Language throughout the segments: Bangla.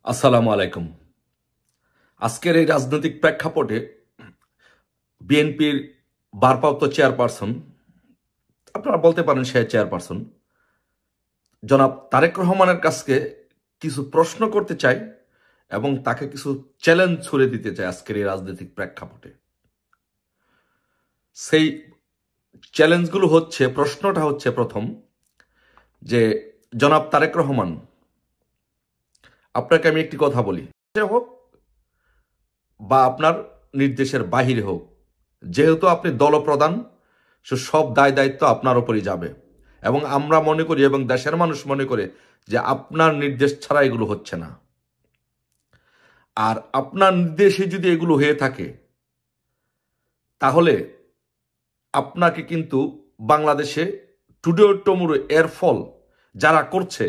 আসসালামু আলাইকুম। আজকের এই রাজনৈতিক প্রেক্ষাপটে বিএনপির ভারপ্রাপ্ত চেয়ারপারসন, আপনারা বলতে পারেন সে চেয়ারপারসন, জনাব তারেক রহমানের কাছে কিছু প্রশ্ন করতে চাই এবং তাকে কিছু চ্যালেঞ্জ ছুড়ে দিতে চাই আজকের এই রাজনৈতিক প্রেক্ষাপটে। সেই চ্যালেঞ্জগুলো হচ্ছে, প্রশ্নটা হচ্ছে প্রথম যে জনাব তারেক রহমান, আপনাকে আমি একটি কথা বলি, হোক বা আপনার নির্দেশের বাহিরে হোক, যেহেতু আপনি দলপ্রধান, সব দায় দায়িত্ব আপনার উপরই যাবে এবং আমরা মনে করি এবং দেশের মানুষ মনে করে যে আপনার নির্দেশ ছাড়া এগুলো হচ্ছে না। আর আপনার নির্দেশে যদি এগুলো হয়ে থাকে তাহলে আপনাকে কিন্তু বাংলাদেশে টুডে টুমরো এর ফল যারা করছে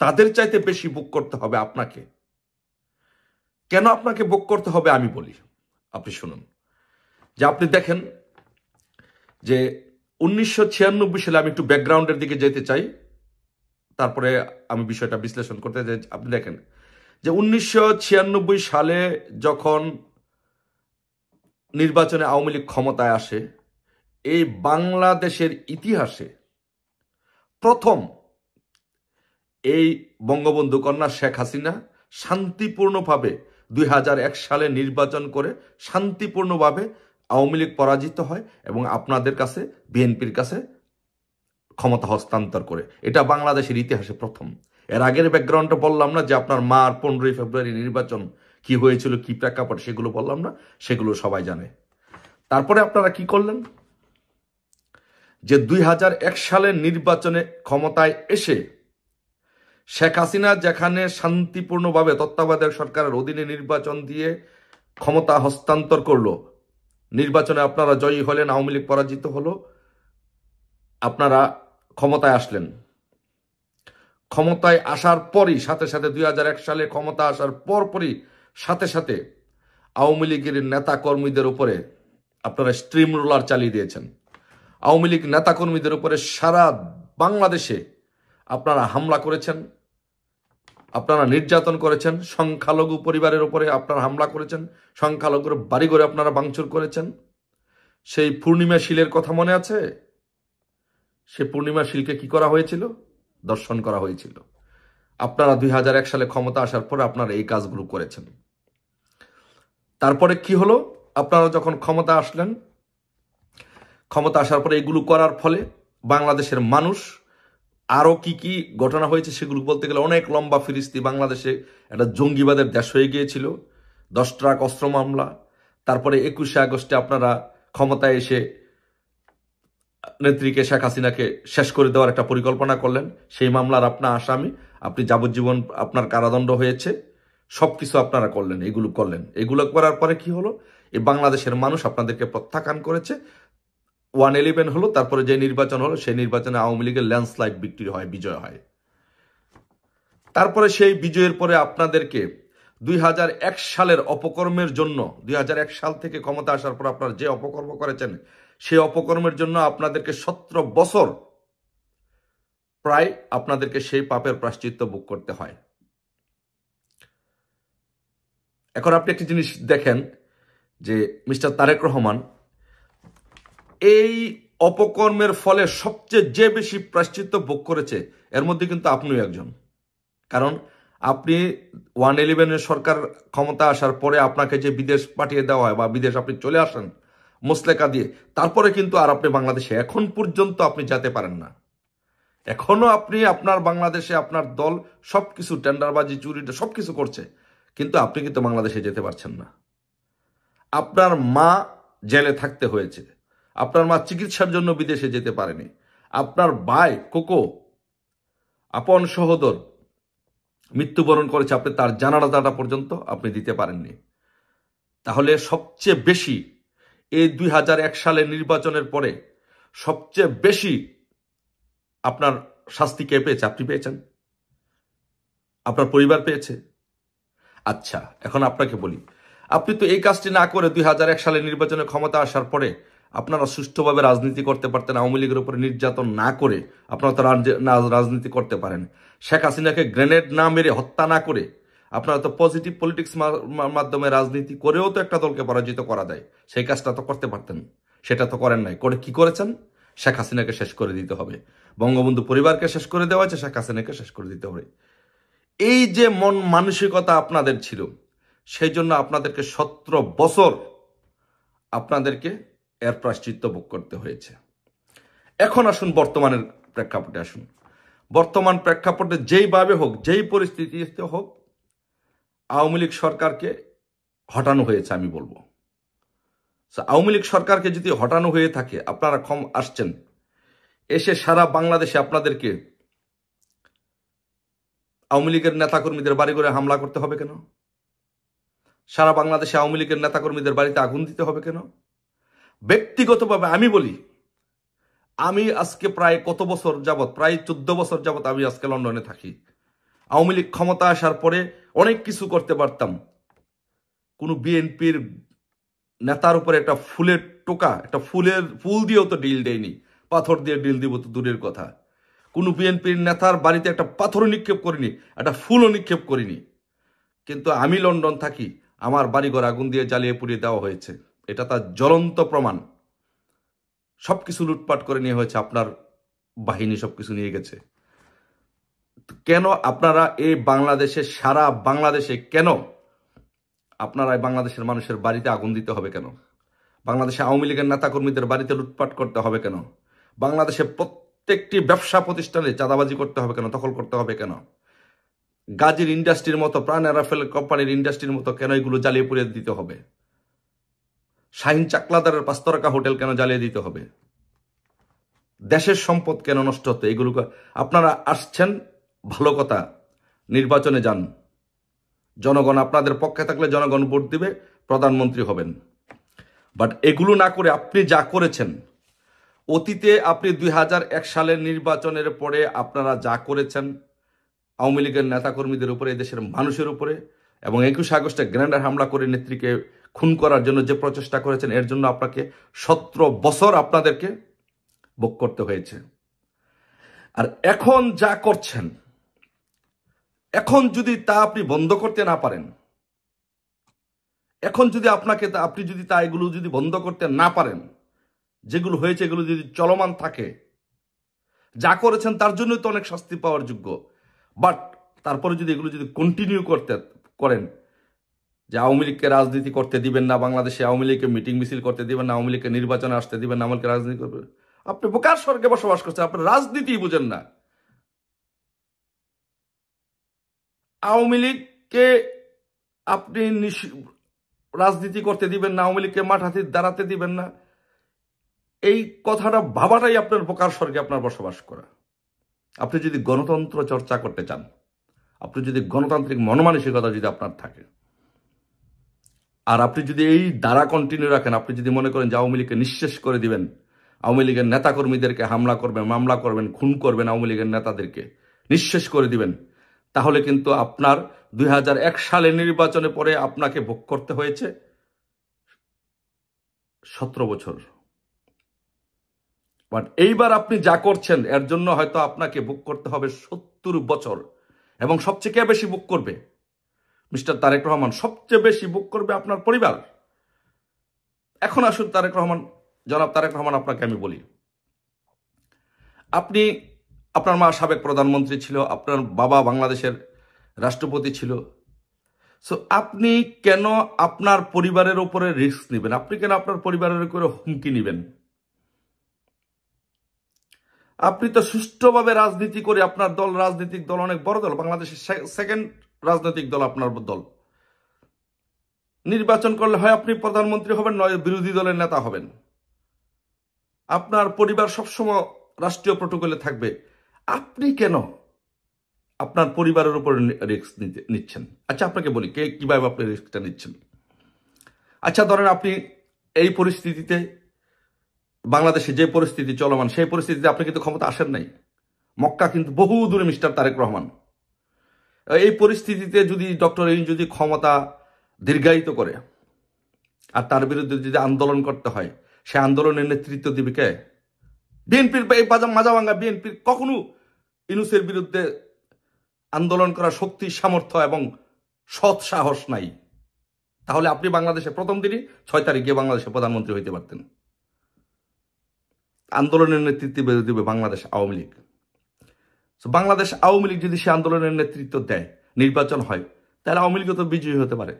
তাদের চাইতে বেশি ভোগ করতে হবে আপনাকে। কেন আপনাকে ভোগ করতে হবে আমি বলি, আপনি শুনুন। যে আপনি দেখেন যে 1996 সালে, আমি একটু ব্যাকগ্রাউন্ডের দিকে যেতে চাই, তারপরে আমি বিষয়টা বিশ্লেষণ করতে চাই। আপনি দেখেন যে 1996 সালে যখন নির্বাচনে আওয়ামী লীগ ক্ষমতায় আসে, এই বাংলাদেশের ইতিহাসে প্রথম এই বঙ্গবন্ধু কন্যা শেখ হাসিনা শান্তিপূর্ণভাবে 2001 সালে নির্বাচন করে শান্তিপূর্ণভাবে আওয়ামী লীগ পরাজিত হয় এবং আপনাদের কাছে, বিএনপির কাছে ক্ষমতা হস্তান্তর করে। এটা বাংলাদেশের ইতিহাসে প্রথম। এর আগের ব্যাকগ্রাউন্ডটা বললাম না, যে আপনার মার 15ই ফেব্রুয়ারি নির্বাচন কি হয়েছিল, কি প্রেক্ষাপট, সেগুলো বললাম না, সেগুলো সবাই জানে। তারপরে আপনারা কি করলেন যে 2001 সালের নির্বাচনে ক্ষমতায় এসে শেখ হাসিনা যেখানে শান্তিপূর্ণভাবে তত্ত্বাবধায়ক সরকারের অধীনে নির্বাচন দিয়ে ক্ষমতা হস্তান্তর করলো, নির্বাচনে আপনারা জয়ী হলেন, আওয়ামী লীগ পরাজিত হলো, আপনারা ক্ষমতায় আসলেন। ক্ষমতায় আসার পরই সাথে সাথে 2001 সালে ক্ষমতা আসার পরপরই সাথে সাথে আওয়ামী লীগের নেতা কর্মীদের উপরে আপনারা স্ট্রিম রোলার চালিয়ে দিয়েছেন। আওয়ামী লীগ নেতাকর্মীদের উপরে সারা বাংলাদেশে আপনারা হামলা করেছেন, আপনারা নির্যাতন করেছেন, সংখ্যালঘু পরিবারের উপরে আপনারা হামলা করেছেন, সংখ্যালঘুর বাড়িঘরে আপনারা ভাঙচুর করেছেন। সেই পূর্ণিমা শীলের কথা মনে আছে? সেই পূর্ণিমা শীলকে কি করা হয়েছিল? দর্শন করা হয়েছিল। আপনারা 2001 সালে ক্ষমতা আসার পরে আপনারা এই কাজগুলো করেছেন। তারপরে কি হলো? আপনারা যখন ক্ষমতা আসলেন, ক্ষমতা আসার পরে এগুলো করার ফলে বাংলাদেশের মানুষ, আরো কি কি ঘটনা হয়েছে সেগুলো বলতে গেলে অনেক লম্বা ফিরিস্তি। বাংলাদেশে একটা জঙ্গিবাদের দেশ হয়ে গিয়েছিল, 10 ট্রাক অস্ত্র মামলা। তারপরে 21শে আগস্টে আপনারা ক্ষমতায় এসে নেত্রীকে, শেখ হাসিনাকে শেষ করে দেওয়ার একটা পরিকল্পনা করলেন। সেই মামলার আপনার আসামি, আপনি যাবজ্জীবন আপনার কারাদণ্ড হয়েছে। সবকিছু আপনারা করলেন, এগুলো করলেন। এগুলো করার পরে কি হলো? এই বাংলাদেশের মানুষ আপনাদেরকে প্রত্যাখ্যান করেছে। 111 হলো, তারপরে যে নির্বাচন হলো সেই নির্বাচনে আওয়ামী লীগের ল্যান্ডস্লাইড বিক্রি হয়, বিজয় হয়। তারপরে সেই বিজয়ের পরে আপনাদেরকে 2001 সালের অপকর্মের জন্য, 2001 সাল থেকে ক্ষমতা আসার পর আপনারা যে অপকর্ম করেছেন, সেই অপকর্মের জন্য আপনাদেরকে 17 বছর প্রায় আপনাদেরকে সেই পাপের প্রায়শ্চিত্ত ভোগ করতে হয়। এখন আপনি একটি জিনিস দেখেন যে মিস্টার তারেক রহমান এই অপকর্মের ফলে সবচেয়ে যে বেশি প্রায়শ্চিত্ত ভোগ করেছে, এর মধ্যে কিন্তু আপনিও একজন। কারণ আপনি 111 সরকার ক্ষমতা আসার পরে আপনাকে যে বিদেশ পাঠিয়ে দেওয়া হয় বা বিদেশ আপনি চলে আসেন মোসলেকা দিয়ে, তারপরে কিন্তু আর আপনি বাংলাদেশে এখন পর্যন্ত আপনি যেতে পারেন না। এখনো আপনি আপনার বাংলাদেশে আপনার দল সবকিছু টেন্ডারবাজি, চুরিটা সবকিছু করছে, কিন্তু আপনি কিন্তু বাংলাদেশে যেতে পারছেন না। আপনার মা জেলে থাকতে হয়েছে, আপনার মা চিকিৎসার জন্য বিদেশে যেতে পারেনি, আপনার ভাই কোকো, আপন সহোদর মৃত্যুবরণ করেছে, আপনি তার জানাজাটা পর্যন্ত আপনি দিতে পারেননি। তাহলে সবচেয়ে বেশি এই 2001 সালের নির্বাচনের পরে সবচেয়ে বেশি আপনার শাস্তি কে পেয়েছে? আপনি পেয়েছেন, আপনার পরিবার পেয়েছে। আচ্ছা, এখন আপনাকে বলি, আপনি তো এই কাজটি না করে 2001 সালের নির্বাচনে ক্ষমতা আসার পরে আপনারা সুষ্ঠুভাবে রাজনীতি করতে পারতেন। আওয়ামী লীগের উপরে নির্যাতন না করে আপনারা তো রাজনীতি করতে পারেন। শেখ হাসিনাকে গ্রেনেড না মেরে, হত্যা না করে আপনারা তো পজিটিভ পলিটিক্স মাধ্যমে রাজনীতি করেও তো একটা দলকে পরাজিত করা যায়, সেই কাজটা তো করতে পারতেন, সেটা তো করেন নাই। করে কি করেছেন? শেখ হাসিনাকে শেষ করে দিতে হবে, বঙ্গবন্ধু পরিবারকে শেষ করে দেওয়া হয়েছে, শেখ হাসিনাকে শেষ করে দিতে হবে। এই যে মন মানসিকতা আপনাদের ছিল, সেই জন্য আপনাদেরকে 17 বছর আপনাদেরকে এর প্রায়শ্চিত্ত ভোগ করতে হয়েছে। এখন আসুন বর্তমানের প্রেক্ষাপটে আসুন। বর্তমান প্রেক্ষাপটে যেইভাবে হোক, যেই পরিস্থিতিতে হোক, আওয়ামী লীগ সরকারকে হটানো হয়েছে আমি বলবো। আওয়ামী লীগ সরকারকে যদি হটানো হয়ে থাকে, আপনারা আসছেন, এসে সারা বাংলাদেশে আপনাদেরকে আওয়ামী লীগের নেতাকর্মীদের বাড়ি করে হামলা করতে হবে কেন? সারা বাংলাদেশে আওয়ামী লীগের নেতাকর্মীদের বাড়িতে আগুন দিতে হবে কেন? ব্যক্তিগতভাবে আমি বলি, আমি আজকে প্রায় কত বছর যাবত, প্রায় 14 বছর যাবত আমি আজকে লন্ডনে থাকি। আওয়ামী লীগ ক্ষমতা আসার পরে অনেক কিছু করতে পারতাম। কোনো বিএনপির নেতার উপরে একটা ফুলের টোকা, একটা ফুল দিয়েও তো ডিল দেয়নি, পাথর দিয়ে ডিল দিব তো দূরের কথা। কোনো বিএনপির নেতার বাড়িতে একটা পাথরও নিক্ষেপ করিনি, একটা ফুলও নিক্ষেপ করিনি। কিন্তু আমি লন্ডন থাকি, আমার বাড়িঘর আগুন দিয়ে জ্বালিয়ে পুড়িয়ে দেওয়া হয়েছে। এটা তার জ্বলন্ত প্রমাণ। সবকিছু লুটপাট করে নিয়ে হয়েছে, আপনার বাহিনী সবকিছু নিয়ে গেছে। কেন আপনারা এই বাংলাদেশে, সারা বাংলাদেশে কেন আপনারা বাংলাদেশের মানুষের বাড়িতে আগুন দিতে হবে কেন? বাংলাদেশে আওয়ামী লীগের নেতাকর্মীদের বাড়িতে লুটপাট করতে হবে কেন? বাংলাদেশে প্রত্যেকটি ব্যবসা প্রতিষ্ঠানে চাঁদাবাজি করতে হবে কেন? দখল করতে হবে কেন? গাজীর ইন্ডাস্ট্রির মতো, প্রাণ রাফেল কোম্পানির ইন্ডাস্ট্রির মতো কেন এগুলো জ্বালিয়ে পুড়িয়ে দিতে হবে? শাহিন চাকলাদারের 5 তারকা হোটেল কেন জ্বালিয়ে দিতে হবে? দেশের সম্পদ কেন নষ্ট হতো? এগুলো আপনারা আসছেন, ভালো কথা, নির্বাচনে যান, জনগণ আপনাদের পক্ষে থাকলে জনগণ ভোট দিবে, প্রধানমন্ত্রী হবেন। বাট এগুলো না করে আপনি যা করেছেন অতীতে, আপনি 2001 সালের নির্বাচনের পরে আপনারা যা করেছেন আওয়ামী লীগের নেতাকর্মীদের উপরে, দেশের মানুষের উপরে, এবং 21 আগস্টে গ্রেনেড হামলা করে নেত্রীকে খুন করার জন্য যে প্রচেষ্টা করেছেন, এর জন্য আপনাকে 17 বছর আপনাদেরকে ভোগ করতে হয়েছে। আর এখন যা করছেন, এখন যদি তা আপনি বন্ধ করতে না পারেন, এখন যদি আপনি যদি তা এগুলো যদি বন্ধ করতে না পারেন, যেগুলো হয়েছে এগুলো যদি চলমান থাকে, যা করেছেন তার জন্যই তো অনেক শাস্তি পাওয়ার যোগ্য। বাট তারপরে যদি এগুলো যদি কন্টিনিউ করেন, যে আওয়ামী লীগকে রাজনীতি করতে দিবেন না, বাংলাদেশে আওয়ামী লীগকে মিটিং মিছিল করতে দিবেন না, আওয়ামী লীগকে নির্বাচনে আসতে দিবেন না, আওয়ামী লীগকে রাজনীতি করবেন, আপনি বোকার স্বর্গে বসবাস করছেন, আপনি রাজনীতি বুঝেন না। আওয়ামী লীগকে আপনি রাজনীতি করতে দিবেন না, আওয়ামী লীগকে মাঠে দাঁড়াতে দিবেন না, এই কথাটা ভাবাটাই আপনার বোকার স্বর্গে আপনার বসবাস করা। আপনি যদি গণতন্ত্র চর্চা করতে চান, আপনি যদি গণতান্ত্রিক মনমানসিকতা যদি আপনার থাকে, আর আপনি যদি এই ধারা কন্টিনিউ রাখেন, আপনি যদি মনে করেন যে আওয়ামী লীগকে নিঃশেষ করে দিবেন, আওয়ামী লীগের নেতাকর্মীদেরকে হামলা করবেন, মামলা করবেন, খুন করবেন, আওয়ামী লীগের নেতাদেরকে নিঃশেষ করে দিবেন, তাহলে কিন্তু আপনার 2001 সালের নির্বাচনে পরে আপনাকে ভোগ করতে হয়েছে 17 বছর। বাট এইবার আপনি যা করছেন এর জন্য হয়তো আপনাকে ভোগ করতে হবে 70 বছর, এবং সবচেয়ে বেশি ভোগ করবে মিস্টার তারেক রহমান, সবচেয়ে বেশি ভোগ করবে আপনার পরিবার। এখন আসুন জনাব তারেক রহমান, আপনাকে আমি বলি, আপনার মা সাবেক প্রধানমন্ত্রী ছিল, আপনার বাবা বাংলাদেশের রাষ্ট্রপতি ছিল। সো আপনি কেন আপনার পরিবারের উপরে রিস্ক নেবেন? আপনি কেন আপনার পরিবারের উপরে হুমকি নেবেন? আপনি তো সুষ্ঠুভাবে রাজনীতি করে, আপনার দল রাজনৈতিক দল অনেক বড় দল, বাংলাদেশের সেকেন্ড রাজনৈতিক দল আপনার দল, নির্বাচন করলে হয় আপনি প্রধানমন্ত্রী হবেন, নয় বিরোধী দলের নেতা হবেন। আপনার পরিবার সবসময় রাষ্ট্রীয় প্রোটোকলে থাকবে। আপনি কেন আপনার পরিবারের উপর রিস্ক নিচ্ছেন? আচ্ছা আপনাকে বলি কিভাবে আপনি রিস্কটা নিচ্ছেন। আচ্ছা ধরেন আপনি এই পরিস্থিতিতে, বাংলাদেশে যে পরিস্থিতি চলমান, সেই পরিস্থিতিতে আপনি কিন্তু ক্ষমতা আসেন নাই। মক্কা কিন্তু বহু দূরে মিস্টার তারেক রহমান। এই পরিস্থিতিতে যদি ডক্টর ইউনূস যদি ক্ষমতা দীর্ঘায়িত করে, আর তার বিরুদ্ধে যদি আন্দোলন করতে হয়, সে আন্দোলনের নেতৃত্ব দিবে কে? বিএনপির মাজাভাঙ্গা বিএনপির কখনো ইউনূসের বিরুদ্ধে আন্দোলন করার শক্তি, সামর্থ্য এবং সৎ সাহস নাই, তাহলে আপনি বাংলাদেশে প্রথম দিনই 6 তারিখ গিয়ে বাংলাদেশের প্রধানমন্ত্রী হইতে পারতেন। আন্দোলনের নেতৃত্ব দেবে বাংলাদেশ আওয়ামী লীগ। বাংলাদেশ আওয়ামী লীগ যদি সে আন্দোলনের নেতৃত্ব দেয়, নির্বাচন হয়, তাহলে আওয়ামী লীগও তো বিজয়ী হতে পারে।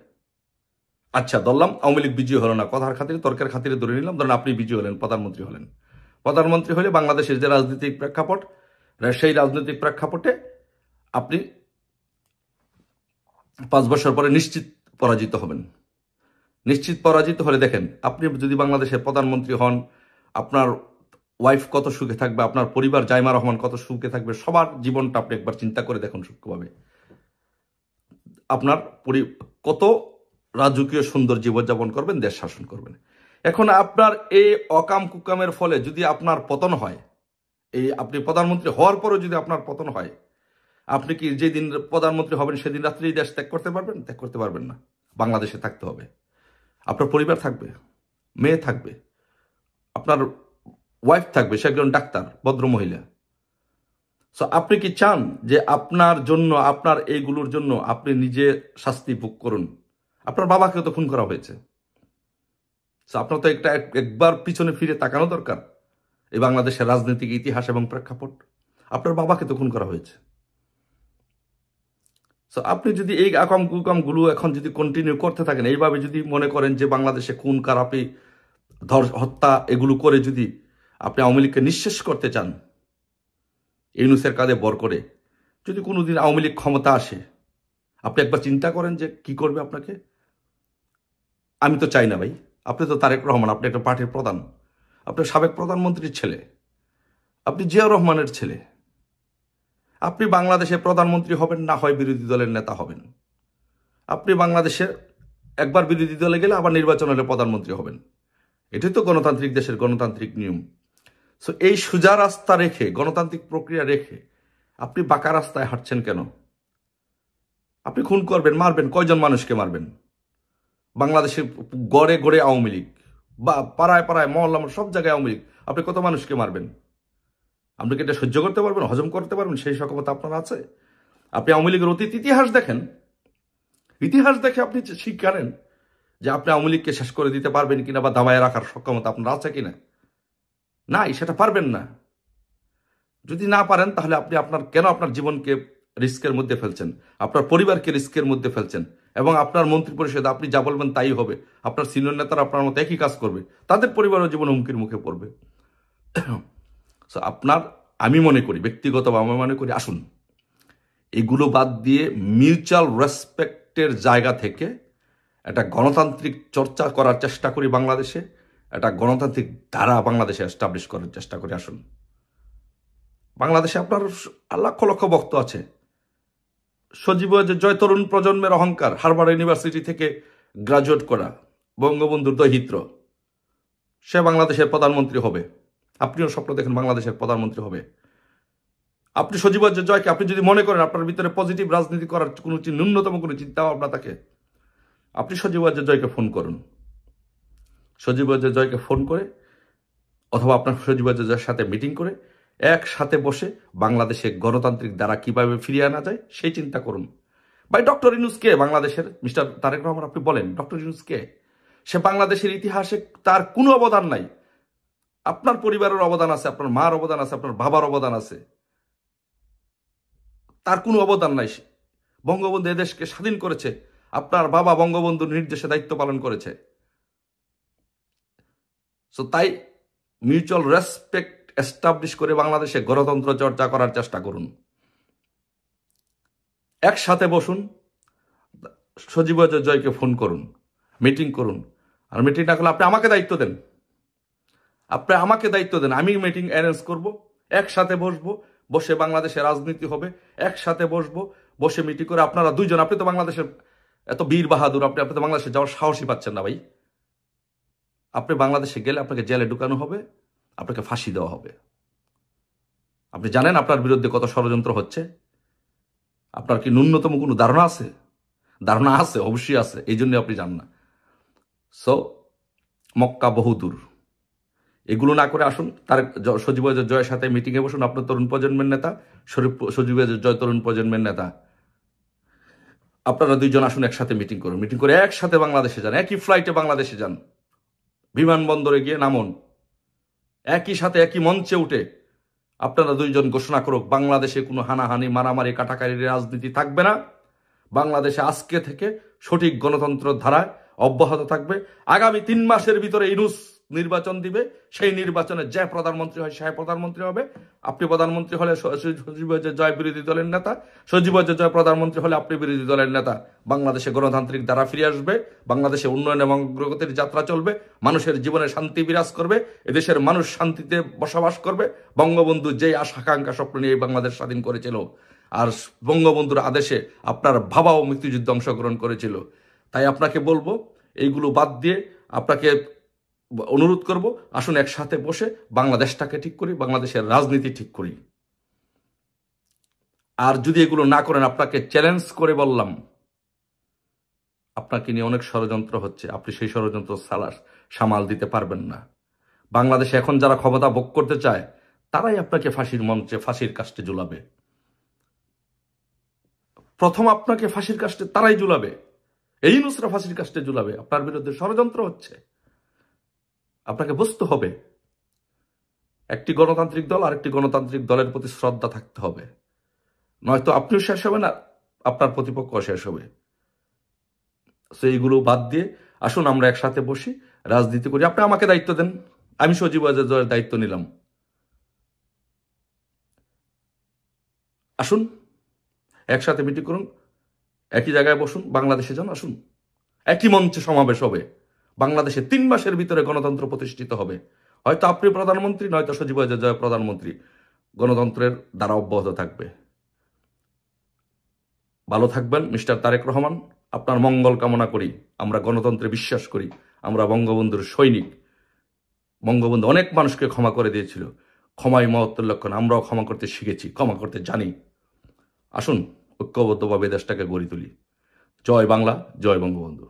আচ্ছা ধরলাম আওয়ামী লীগ বিজয়ী হলো না, কথার খাতিরে তর্কের খাতিরে ধরে নিলাম, ধরেন আপনি বিজয়ী হলেন, প্রধানমন্ত্রী হলেন। প্রধানমন্ত্রী হলে বাংলাদেশের যে রাজনৈতিক প্রেক্ষাপট, সেই রাজনৈতিক প্রেক্ষাপটে আপনি 5 বছর পরে নিশ্চিত পরাজিত হবেন। নিশ্চিত পরাজিত হলে দেখেন, আপনি যদি বাংলাদেশের প্রধানমন্ত্রী হন, আপনার ওয়াইফ কত সুখে থাকবে, আপনার পরিবার জাইমা রহমান কত সুখে থাকবে, সবার জীবনটা আপনি একবার চিন্তা করে দেখুন সূক্ষ্মভাবে। আপনার কত রাজকীয় সুন্দর জীবনযাপন করবেন, দেশ শাসন করবেন। এখন আপনার এই অকাম কুকামের ফলে যদি আপনার পতন হয়, এই আপনি প্রধানমন্ত্রী হওয়ার পরও যদি আপনার পতন হয়, আপনি কি যেদিন প্রধানমন্ত্রী হবেন সেদিন রাত্রেই দেশ ত্যাগ করতে পারবেন? ত্যাগ করতে পারবেন না। বাংলাদেশে থাকতে হবে, আপনার পরিবার থাকবে, মেয়ে থাকবে, আপনার ওয়াইফ থাকবে, সে একজন ডাক্তার, ভদ্র মহিলা। সো আপনি কি চান যে আপনার জন্য, আপনার এইগুলোর জন্য আপনি নিজে শাস্তি ভোগ করুন? আপনার বাবাকেও তো খুন করা হয়েছে। আপনার তো একবার পিছনে ফিরে তাকানো দরকার এই বাংলাদেশের রাজনৈতিক ইতিহাস এবং প্রেক্ষাপট। আপনার বাবাকে তো খুন করা হয়েছে। আপনি যদি এই আকাম কুকামগুলো এখন যদি কন্টিনিউ করতে থাকেন, এইভাবে যদি মনে করেন যে বাংলাদেশে খুন খারাপি হত্যা এগুলো করে যদি আপনি আওয়ামী লীগকে নিঃশেষ করতে চান, ইউনূসের কাঁধে ভর করে, যদি কোনোদিন আওয়ামী লীগ ক্ষমতা আসে, আপনি একবার চিন্তা করেন যে কি করবে আপনাকে। আমি তো চাই না ভাই, আপনি তো তারেক রহমান, আপনি একটা পার্টির প্রধান, আপনি সাবেক প্রধানমন্ত্রীর ছেলে, আপনি জিয়াউর রহমানের ছেলে। আপনি বাংলাদেশের প্রধানমন্ত্রী হবেন, না হয় বিরোধী দলের নেতা হবেন। আপনি বাংলাদেশের একবার বিরোধী দলে গেলে আবার নির্বাচন হলে প্রধানমন্ত্রী হবেন। এটাই তো গণতান্ত্রিক দেশের গণতান্ত্রিক নিয়ম। সো এই সোজা রাস্তা রেখে, গণতান্ত্রিক প্রক্রিয়া রেখে আপনি বাঁকা রাস্তায় হাঁটছেন কেন? আপনি খুন করবেন, মারবেন, কয়জন মানুষকে মারবেন? বাংলাদেশের গড়ে গড়ে আওয়ামী লীগ, বা পাড়ায় পাড়ায় মহল্লা সব জায়গায় আওয়ামী লীগ, আপনি কত মানুষকে মারবেন? আপনি কি এটা সহ্য করতে পারবেন, হজম করতে পারবেন? সেই সক্ষমতা আপনার আছে? আপনি আওয়ামী লীগের অতীত ইতিহাস দেখেন, ইতিহাস দেখে আপনি শিখেন যে আপনি আওয়ামী লীগকে শেষ করে দিতে পারবেন কিনা, বা দাবায় রাখার সক্ষমতা আপনার আছে কিনা। নাই, সেটা পারবেন না। যদি না পারেন, তাহলে আপনি কেন আপনার জীবনকে রিস্কের মধ্যে ফেলছেন, আপনার পরিবারকে রিস্কের মধ্যে ফেলছেন, এবং আপনার মন্ত্রী পরিষদে আপনি যা বলবেন তাই হবে। আপনার সিনিয়র নেতারা আপনার মতো একই কাজ করবে, তাদের পরিবারের জীবন হুমকির মুখে পড়বে। আমি মনে করি, ব্যক্তিগতভাবে আমি মনে করি, আসুন এগুলো বাদ দিয়ে মিউচুয়াল রেসপেক্টের জায়গা থেকে একটা গণতান্ত্রিক চর্চা করার চেষ্টা করি, বাংলাদেশে একটা গণতান্ত্রিক ধারা বাংলাদেশে এস্টাবলিশ করার চেষ্টা করি। আসুন, বাংলাদেশে আপনার লক্ষ লক্ষ ভক্ত আছে। সজীব জয় তরুণ প্রজন্মের অহংকার, হার্ভার্ড ইউনিভার্সিটি থেকে গ্রাজুয়েট করা, বঙ্গবন্ধুর দহিত্র, সে বাংলাদেশের প্রধানমন্ত্রী হবে। আপনিও স্বপ্ন দেখেন বাংলাদেশের প্রধানমন্ত্রী হবে। আপনি সজীব জয়কে আপনি যদি মনে করেন আপনার ভিতরে পজিটিভ রাজনীতি করার কোনো ন্যূনতম কোনো চিন্তা ভাবনা থাকে, আপনি সজীব জয়কে ফোন করুন। সজীব জয়কে ফোন করে, অথবা আপনার সজীব জয়ের সাথে মিটিং করে একসাথে বসে বাংলাদেশে গণতান্ত্রিক দ্বারা কিভাবে ফিরিয়ে আনা যায় সেই চিন্তা করুন। ভাই, ডক্টর ইউনূস কে? বাংলাদেশের মিস্টার তারেক রহমান, আপনি বলেন ডক্টর ইউনূস কে? সে বাংলাদেশের ইতিহাসে তার কোনো অবদান নাই। আপনার পরিবারের অবদান আছে, আপনার মার অবদান আছে, আপনার বাবার অবদান আছে, তার কোনো অবদান নাই। বঙ্গবন্ধু এদেশকে স্বাধীন করেছে, আপনার বাবা বঙ্গবন্ধুর নির্দেশে দায়িত্ব পালন করেছে। সো তাই মিউচুয়াল রেসপেক্ট এস্টাবলিশ করে বাংলাদেশে গণতন্ত্র চর্চা করার চেষ্টা করুন। একসাথে বসুন, সজীব জয়কে ফোন করুন, মিটিং করুন। আর মিটিং না করলে আপনি আমাকে দায়িত্ব দেন, আমি মিটিং অ্যারেঞ্জ করব, একসাথে বসবো, বসে বাংলাদেশে রাজনীতি হবে, একসাথে বসবো, বসে মিটিং করে আপনারা দুইজন, আপনি তো বাংলাদেশের এত বীর বাহাদুর, আপনি তো বাংলাদেশে যাওয়ার সাহসই পাচ্ছেন না ভাই। আপনি বাংলাদেশে গেলে আপনাকে জেলে ঢুকানো হবে, আপনাকে ফাঁসি দেওয়া হবে। আপনি জানেন আপনার বিরুদ্ধে কত ষড়যন্ত্র হচ্ছে? আপনার কি ন্যূনতম কোনো ধারণা আছে? ধারণা আছে, অবশ্যই আছে, এই জন্য আপনি জান না। সো মক্কা বহুদূর, এগুলো না করে আসুন তার সজীব জয়ের সাথে মিটিংয়ে বসুন। আপনার তরুণ প্রজন্মের নেতা সজীব জয় তরুণ প্রজন্মের নেতা, আপনারা দুইজন আসুন একসাথে মিটিং করুন, মিটিং করে একসাথে বাংলাদেশে যান, একই ফ্লাইটে বাংলাদেশে যান, বিমানবন্দরে গিয়ে নামুন, একই সাথে একই মঞ্চে উঠে আপনারা দুইজন ঘোষণা করুক বাংলাদেশে কোনো হানাহানি মারামারি কাটাকাটির রাজনীতি থাকবে না। বাংলাদেশে আজকে থেকে সঠিক গণতন্ত্র ধারায় অব্যাহত থাকবে। আগামী 3 মাসের ভিতরে ইউনূস নির্বাচন দিবে, সেই নির্বাচনে যে প্রধানমন্ত্রী হয় সে প্রধানমন্ত্রী হবে। আপনি প্রধানমন্ত্রী হলে সজীব জয় বিরোধী দলের নেতা, সজীব জয় প্রধানমন্ত্রী হলে আপনি বিরোধী দলের নেতা। বাংলাদেশে গণতান্ত্রিক ধারা ফিরে আসবে, বাংলাদেশে উন্নয়ন এবং অগ্রগতির যাত্রা চলবে, মানুষের জীবনে শান্তি বিরাজ করবে, এদেশের মানুষ শান্তিতে বসবাস করবে। বঙ্গবন্ধু যেই আশা আকাঙ্ক্ষা স্বপ্ন নিয়ে এই বাংলাদেশ স্বাধীন করেছিল, আর বঙ্গবন্ধুর আদেশে আপনার বাবাও মুক্তিযুদ্ধে অংশগ্রহণ করেছিল। তাই আপনাকে বলবো এইগুলো বাদ দিয়ে আপনাকে অনুরোধ করব, আসুন একসাথে বসে বাংলাদেশটাকে ঠিক করি, বাংলাদেশের রাজনীতি ঠিক করি। আর যদি এগুলো না করেন, আপনাকে চ্যালেঞ্জ করে বললাম, আপনাকে নিয়ে অনেক ষড়যন্ত্র হচ্ছে, আপনি সেই ষড়যন্ত্র সামাল দিতে পারবেন না। বাংলাদেশে এখন যারা ক্ষমতা ভোগ করতে চায় তারাই আপনাকে ফাঁসির মঞ্চে ফাঁসির কাস্টে ঝুলাবে। প্রথম আপনাকে ফাঁসির কাস্টে তারাই ঝুলাবে, এই ইউনূসরা ফাঁসির কাস্টে ঝুলাবে। আপনার বিরুদ্ধে ষড়যন্ত্র হচ্ছে, আপনাকে বুঝতে হবে একটি গণতান্ত্রিক দল আর একটি গণতান্ত্রিক দলের প্রতি শ্রদ্ধা থাকতে হবে, নয়তো আপনিও শেষ হবেন আর আপনার প্রতিপক্ষ শেষ হবে। এইগুলো বাদ দিয়ে আসুন আমরা একসাথে বসি, রাজনীতি করি। আপনি আমাকে দায়িত্ব দেন, আমি সজীব জয়ের দায়িত্ব নিলাম। আসুন একসাথে মিটিং করুন, একই জায়গায় বসুন, বাংলাদেশে যান, আসুন একই মঞ্চে সমাবেশ হবে। বাংলাদেশে 3 মাসের ভিতরে গণতন্ত্র প্রতিষ্ঠিত হবে। হয়তো আপনি প্রধানমন্ত্রী, নয়তো সজীব জয় প্রধানমন্ত্রী। গণতন্ত্রের দ্বারা অব্যাহত থাকবে। ভালো থাকবেন মিস্টার তারেক রহমান, আপনার মঙ্গল কামনা করি। আমরা গণতন্ত্রে বিশ্বাস করি, আমরা বঙ্গবন্ধুর সৈনিক। বঙ্গবন্ধু অনেক মানুষকে ক্ষমা করে দিয়েছিল, ক্ষমাই মহত্বের লক্ষণ। আমরাও ক্ষমা করতে শিখেছি, ক্ষমা করতে জানি। আসুন ঐক্যবদ্ধভাবে দেশটাকে গড়ে তুলি। জয় বাংলা, জয় বঙ্গবন্ধু।